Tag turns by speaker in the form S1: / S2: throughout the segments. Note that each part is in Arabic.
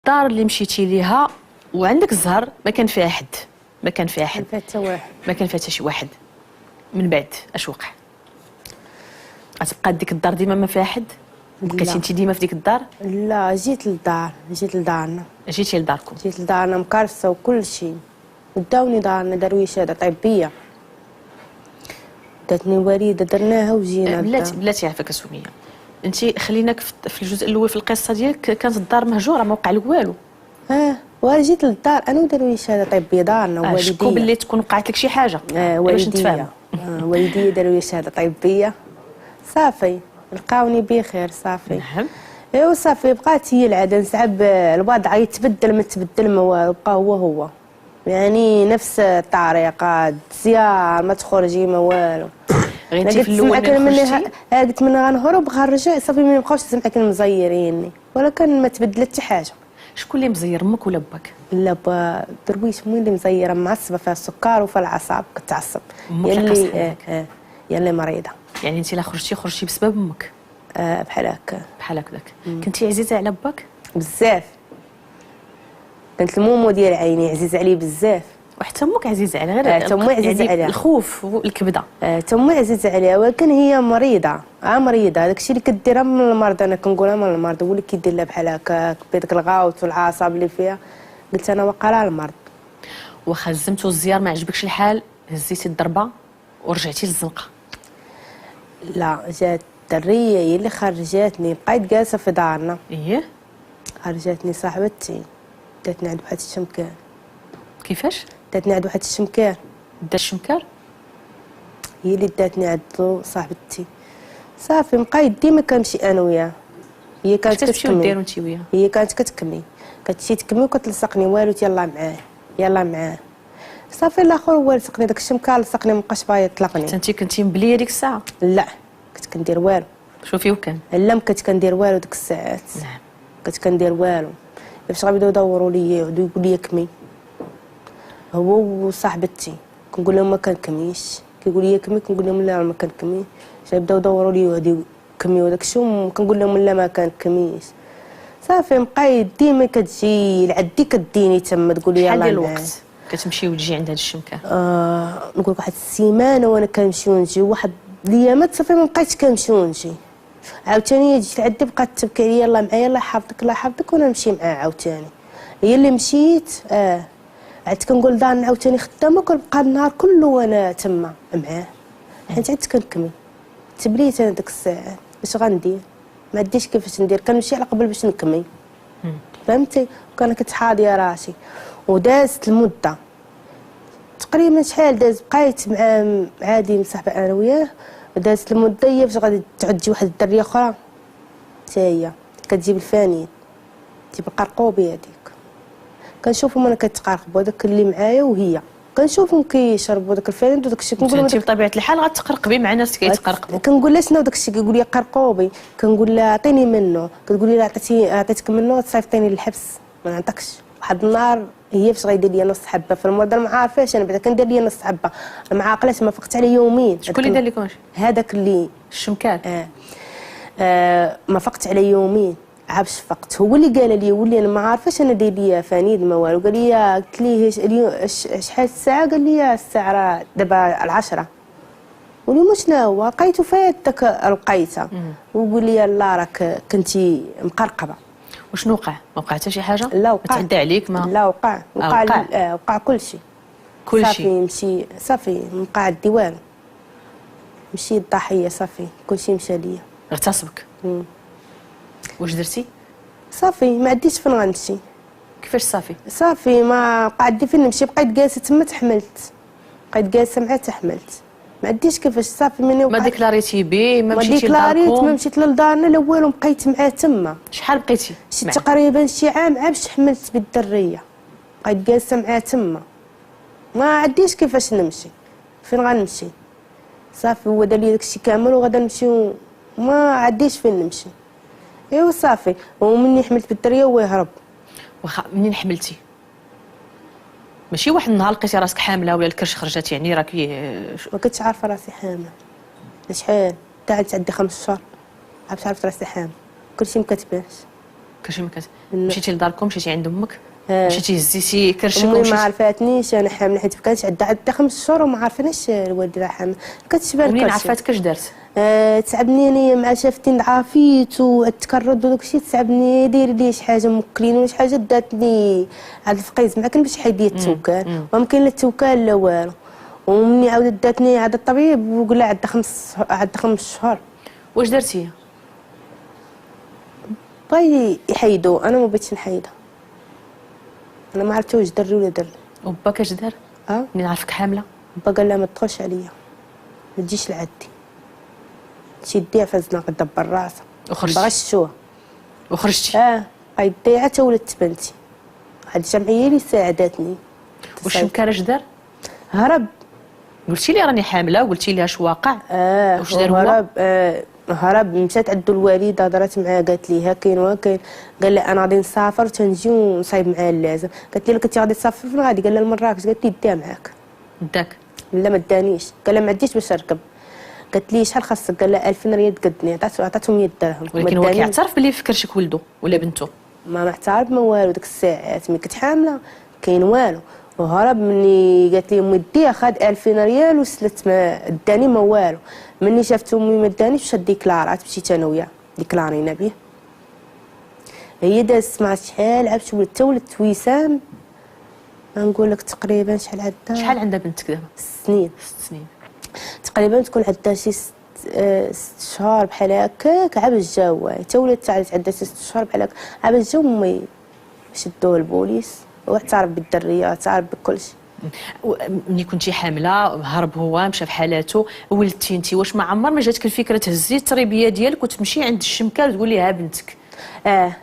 S1: الدار اللي مشيتي ليها وعندك الزهر ما كان فيها حد، ما كان فيها حد،
S2: ما كان حتى واحد،
S1: ما كان فيها حتى شي واحد. من بعد اش وقع؟ غتبقى ديك الدار ديما ما فيها حد؟ بقيتي انت ديما في ديك الدار؟
S2: لا جيت للدار، جيت لدارنا،
S1: جيتي لداركم؟
S2: جيت لدارنا مكرسه وكل شيء. داوني دارنا داروا شهاده طبيه، داتني وريده درناها وجينا.
S1: بلاتي عافاك سميه، انت خليناك في الجزء الاول في القصه ديالك. كانت الدار مهجوره ما وقع لك والو؟
S2: وانا جيت للدار انا وداروا لي شهاده طبيه دارنا ووالديا.
S1: شكون باللي تكون وقعت لك شي حاجه؟ باش نتفاهموا.
S2: والديا داروا لي شهاده طبيه صافي، لقاوني بخير صافي.
S1: نعم.
S2: ايوا صافي بقات هي العاده نسعب الوضع يتبدل ما تبدل ما والو، بقى هو يعني نفس الطريقه الزيار ما تخرجي ما والو.
S1: غير في الاول
S2: قلت من غنهرب غنرجع صافي ما نبقاوش نسمع كانوا مزيريني، ولكن ما تبدلت حتى حاجه.
S1: شكون اللي مزير، امك ولا باك؟
S2: لا با درويش مو اللي مزيره، معصبه فيها السكر وفيها العصاب كتعصب. يلي مريضه.
S1: يعني انت لا خرجتي بسبب امك؟
S2: بحال هكا.
S1: بحال هكاك. كنتي عزيزه على باك؟
S2: بزاف. كانت المومو ديال عيني عزيز عليه بزاف.
S1: وحتى امك عزيزه عليها؟ غير
S2: تمي عزيزه
S1: يعني
S2: عليها.
S1: الخوف والكبده.
S2: تمي عزيزه عليها، ولكن هي مريضه. مريضه، داكشي اللي كديرها من المرض. انا كنقولها من المرض، هو اللي كيدير لها بحال هكاك بداك الغوت والعصب اللي فيها. قلت انا واقع المرض.
S1: واخا زمتو الزيار ما عجبكش الحال، هزيتي الضربه ورجعتي للزنقه؟
S2: لا، جات الدريه هي اللي خرجتني، بقيت جالسه في دارنا.
S1: ايه
S2: خرجتني صاحبتي، داتني عند واحد الشمكان.
S1: كيفاش؟
S2: داتني عند واحد الشمكان.
S1: دا الشمكار؟
S2: هي اللي داتني عندو صاحبتي. صافي بقيت ديما كنمشي انا وياها. هي كانت
S1: كتمشيو ديروا انت وياها؟
S2: هي كانت كتكمي، كتمشي تكمي وكتلصقني والو يلاه معاه يلاه معاه. صافي الاخر هو لصقني داك الشمكان، لصقني مابقاش باغي يطلقني.
S1: انت كنتي مبليه ديك الساعه؟
S2: لا كنت كندير والو.
S1: شوفي وكان
S2: لا ما كنت كندير والو ديك الساعات.
S1: نعم.
S2: كنت كندير والو. فاش غيبداو يدوروا لي يقول لي كمي هو وصاحبتي، كنقول لهم ما كنكميش، كيقول لي كمي، كنقول لهم لا ما كنكمي. بداو يدوروا لي وهادي كميو داكشي، كنقول لهم لا ما كنكميش. صافي بقيت ديما كتجي لعندي كديني تما تقول لي يلاه.
S1: شحال ديال الوقت كتمشي وتجي عند هاد الشمكان؟
S2: نقول لك واحد السيمانه وانا كنمشي ونجي، واحد الايامات صافي ما بقيتش كنمشي ونجي. عاوتاني جيت لعندي بقات تبكي لي يلاه معايا الله يحفظك الله يحفظك، وانا نمشي معاها عاوتاني. هي اللي مشيت. عاد كنقول دارنا عاوتاني خدامه، كنبقى النهار كله وانا تما معاه، حيت عاد كنكمل. تبليت انا ديك الساعه اش غندير، ما عنديش كيفاش ندير، كنمشي على قبل باش نكمل. فهمتي؟ وكان كتحاضيه راسي. ودازت المده تقريبا شحال داز، بقيت مع عادي مصاحبه انا وياه. دازت المده هي فاش غادي تعود تجي واحد الدريه اخرى حتى هي كتجيب الفانين، تجيب القرقوبي هذيك. كنشوفهم انا كيتقرقبوا داك اللي معايا وهي، كنشوفهم كيشربوا داك الفانين وداك الشيء. كنقول
S1: انت بطبيعه الحال غتقرقبي مع ناس كيتقرقبوا.
S2: كنقول لها شنو داك الشيء، كيقول لي قرقوبي. كنقول لها عطيني منه، كتقول لي لا عطيتك منه تصيفطيني للحبس ما نعطيكش. واحد النهار هي فاش غيدير لي نص حبه في المرض، ما عارفاش انا بعدا كندير لي نص حبه، ما عاقلاش ما فقت على يومين.
S1: شكون اللي دار لك واش؟
S2: هذاك اللي
S1: الشمكان.
S2: ما فقت على يومين. عابش فقت هو اللي قال لي، ولي انا ما عارفاش انا داير لي فانيد ما والو. قال لي قلت ليه اليوم شحال الساعه؟ قال لي الساعه راه دابا 10. قولي ما شنو هو لقيتو فات داك لقيتها. وقول لي لا راك كنتي مقرقبه.
S1: وشنو وقع؟ ما وقع حتى شي حاجه؟
S2: لا وقع.
S1: تعدى عليك؟ ما
S2: لا وقع. وقع كل شيء. صافي مشي صافي مبقى عندي والو، مشيت ضحيه صافي كل شيء مشى ليا.
S1: اغتصبك؟ واش درتي؟
S2: صافي ما عنديش فين غنمشي.
S1: كيفاش صافي؟
S2: صافي ما بقى عندي فين نمشي، بقيت جالسه تما تحملت، بقيت جالسه معاه تحملت، ما عنديش كيفاش. صافي مني
S1: ما ديكلاريتي به؟ ما مشيتي
S2: لداركم؟ ما مشيت لدارنا لا والو، بقيت معاه تما.
S1: شحال بقيتي؟
S2: شي تقريبا شي عام باش حملت بالدريه، بقيت جالسه معاه تما، ما عنديش كيفاش نمشي، فين غنمشي؟ صافي هو دار لي داكشي كامل وغادا نمشيو، ما عنديش فين نمشي. ايوا صافي. ومني حملت بالدريه هو يهرب.
S1: واخا منين حملتي؟ ماشي واحد النهار لقيتي راسك حامله ولا الكرش خرجت يعني راكي؟
S2: ما كنتش عارفه راسي حامل. شحال؟ تعدي 5 شهور باش عرفت راسي حامل. كلشي ما كتبانش.
S1: كرشي ما مشيتي لداركم، مشيتي عند امك، مشيتي هزيتي كرشك
S2: امي ما عرفاتنيش انا حامله، حيت كانت عندها 5 شهور وما عارفيناش الوالده راه حامله، كتشبان
S1: منين عرفاتك اش دارت؟
S2: تعبني انايا مع شافتني ضعافيت وتكرد وداك الشيء، تعبني ديري لي شي حاجه موكلين ولا شي حاجه، داتني هاد الفقيز ما كان باش حيد لي التوكال، وما كاين لا التوكال لا والو. ومني عاودت داتني عند الطبيب وقال لها عندها 5 شهور.
S1: واش درتي؟
S2: بغا يحيدو، انا ما بغيتش نحيدها، انا ما عرفت واش دري ولا دري.
S1: وباك اش دار؟ منين عرفك حامله؟
S2: با قال لها ما تدخلش عليا، ما تجيش لعدي، تشديها في الزناق دبر راسها
S1: وخرجتي؟
S2: بغاش تشوها
S1: وخرجتي؟
S2: غيديها حتى ولات بنتي، واحد الجمعيه اللي ساعدتني.
S1: واش مكان اش دار؟
S2: هرب.
S1: قلتي لي راني حامله وقلتي لي اش واقع؟ واش دار هو؟
S2: هرب. هرب، مشات عند الوالده هضرات معاه، قالت لي ها كاين وكاين، قال لها انا غادي نسافر تنجي ونصايب معاه اللازم. قالت لي كنتي غادي تسافر فين غادي؟ قال لها لمراكش. قالت لي ديها معاك.
S1: داك؟
S2: لا ما دانيش، قال لها ما عنديش باش نركب. قالت لي شحال خاصك؟ قال لها 2000 ريال تقدني، عطاتهم 100 درهم.
S1: ولكن هو كيعترف بلي في كرشك ولدو ولا بنتو؟
S2: ما معترف ما والو، ديك الساعات ملي كنت حامله كاين والو. وهرب مني قالت لي امي ديها، خد 2000 ريال وسلت، ما داني ما والو. مني شافت امي ما دانيش مشات ديكلارات، مشيت انا وياه ديكلارينا به. هي دازت مع شحال عرفت ولدت، ولدت وسام نقول لك تقريبا شحال عندها.
S1: شحال عندها بنتك دابا؟
S2: 6 سنين.
S1: 6 سنين
S2: تقريبا تكون عندها شي 6 شهور بحال هكاك، عاد جا هو حتى ولات عندها 6 شهور بحال هكا، عاد جا امي شدوه البوليس، واعترف بالدريه، اعترف بكل شيء.
S1: ملي كنتي حامله هرب هو مشى في حالاته، ولدتي انت، واش ما عمر ما جاتك الفكره تهزي التربيه ديالك وتمشي عند الشمكه وتقول لي ها بنتك؟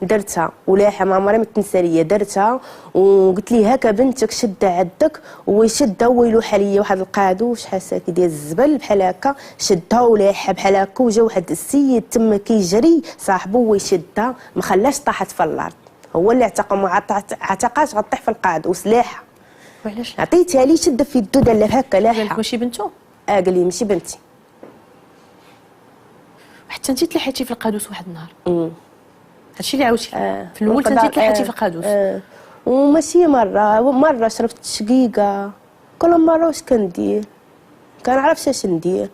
S2: درتها ولاحه ما عمرها ما تنسى ليا، درتها وقلت لي هكا بنتك شدها عندك، ويشدها ويلوح عليا واحد القادو شحال ساكي ديال الزبل بحال هكا، شدها ولاحها بحال هكا، وجا واحد السيد تما كيجري صاحبو ويشدها، ما خلاش طاحت في الارض، هو اللي اعتق، ما عتقاش غطيح في القاد وسلاحها.
S1: وعلاش؟
S2: عطيتها لي شده في يدو دار لها هكا لاحها.
S1: ماشي بنتو؟
S2: قال لي ماشي بنتي.
S1: حتى انت تلحيتي في القادوس واحد النهار. هادشي اللي عاودتي في الاول
S2: وقضاء-
S1: انت تلحيتي في القادوس.
S2: وماشي مره شربت شقيقه، كل مره واش كندير؟ كنعرفش اش ندير،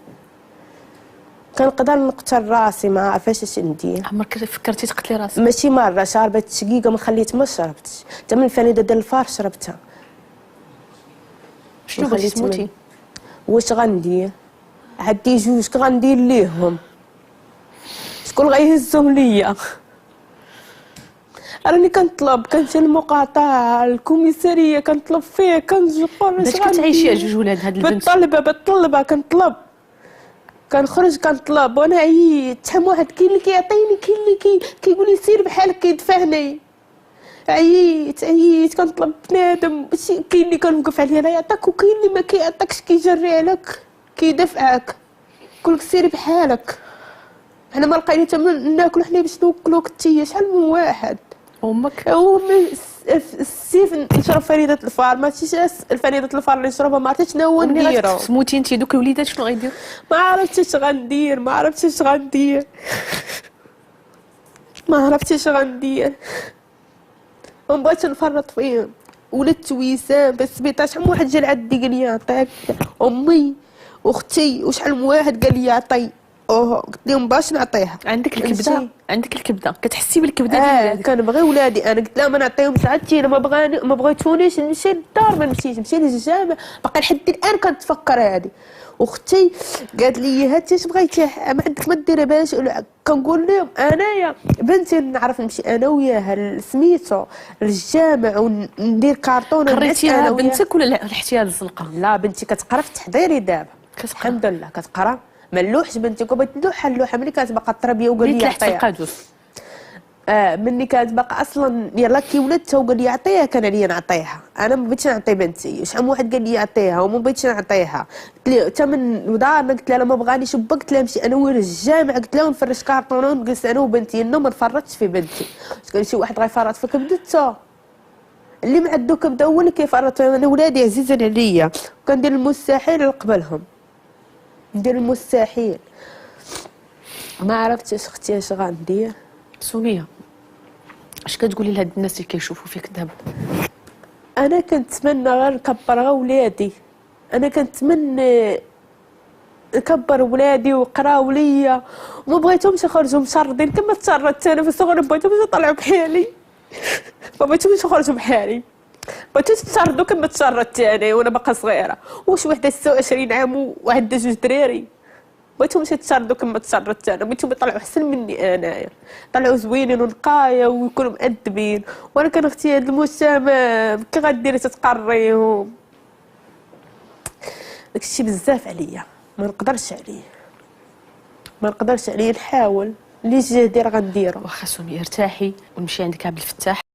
S2: كنقدر نقتل راسي، ما عارفاش اش ندير.
S1: عمرك فكرتي تقتلي راسك؟
S2: ماشي مره شربت شقيقه ما خليت ما شربتش، حتى من الفريده ديال الفار شربتها.
S1: شنو بغيتي تموتي؟
S2: واش غندير؟ عندي 2 كغندير ليهم، شكون غيهزهم ليا؟ راني كنطلب، كنمشي للمقاطعه الكوميساريه كنطلب فيه، كنجبر
S1: باش كتعيشي على 2 ولاد هاد البنت؟
S2: بالطلبه كنطلب، كنخرج كنطلب، وانا عييت. شحال واحد كاين اللي كيعطيني، كاين اللي كيقول لي سير بحالك كيدفعني. عييت كنطلب بنادم، كاين اللي كنوقف عليه لا يعطيك، وكاين اللي ما كيعطيكش كيجري عليك كيدفعك، يقولك سيري بحالك. حنا ما لقينا حتى ناكلو حنا باش نوكلوك انتيا. شحال من واحد.
S1: امك
S2: هو السيف نشرب فريده الفار، ماشي فريده الفار اللي نشربها، ما عرفتش شنو هو نديرو.
S1: تموتي انت، دوك الوليدات شنو غيديروا؟
S2: ما عرفتش اش غندير، ما عرفتش اش غندير، ما عرفتش اش غندير، ما بغيتش نفرط فيهم. ولدت وسام بس بيتا، شحال من واحد جا لعندي قال لي يعطيك، امي واختي وشحال من واحد قال لي يعطي، قلت لهم باش نعطيها.
S1: عندك الكبده، عندك الكبده، كتحسي بالكبده ديالك؟
S2: كنبغي ولادي، انا قلت لها ما نعطيهمش، عرفتي انا ما بغيتونيش نمشي للدار، ما نمشيش، نمشي للجامع، باقي لحد الان كنتفكر هذه. اختي قالت لي هاتي اش بغيتي، ما عندك ما ديري باش. كنقول لهم انايا بنتي نعرف نمشي انا وياها سميتو للجامع وندير كارطون.
S1: قريتيها بنتك ولا الاحتيال الزنقه؟
S2: لا بنتي كتقرا في التحضيري دابا، الحمد لله كتقرا، ما نلوحش بنتي، وبغيت نلوحها اللوحه ملي كانت باقا التربيه وقال لي
S1: يعطيها. القادوس
S2: مني كانت باقا اصلا يلاه كي ولدتها وقال لي يعطيها، كان عليا نعطيها، انا ما بغيتش نعطي بنتي. شحال من واحد قال لي يعطيها وما بغيتش نعطيها، قلت له حتى من دارنا قلت لها ما بغانيش، قلت لها نمشي انا ويا الجامع، قلت لها نفرش كارطون ونجلس انا وبنتي، انه ما نفرطش في بنتي. قال شي واحد غيفرط في كبدته، اللي ما عنده كبده هو اللي كيفرط. انا ولادي عزيزين عليا، وكندير المستحيل لقبلهم، ندير المستحيل. ما عرفتش اختي اش غندير.
S1: سميه، اش كتقولي لهاد الناس اللي كيشوفوا فيك دابا؟
S2: انا كنتمنى غير نكبر غير ولادي، انا كنتمنى نكبر ولادي وقراو ليا، وما بغيتهمش يخرجوا مشردين كما تشردت انا في الصغر، بغيتهم يطلعوا بحالي، ما بغيتهمش يخرجوا بحالي، بغيتهم يتشردوا كما تشردت انا وانا باقا صغيره. واش وحده 26 عام وعندها 2 دراري، بغيتهمش يتشردوا كما تشردت انا، بغيتهم يطلعوا احسن مني انايا، يطلعوا زوينين ونقايا ويكونوا مؤدبين. وانا كنختي هذا المجتمع كي غديري تتقريهم، داكشي بزاف عليا، ما نقدرش عليه، ما نقدرش عليه. نحاول اللي جهدي راه غنديرو.
S1: واخا سمية ارتاحي ونمشي عند عبد الفتاح.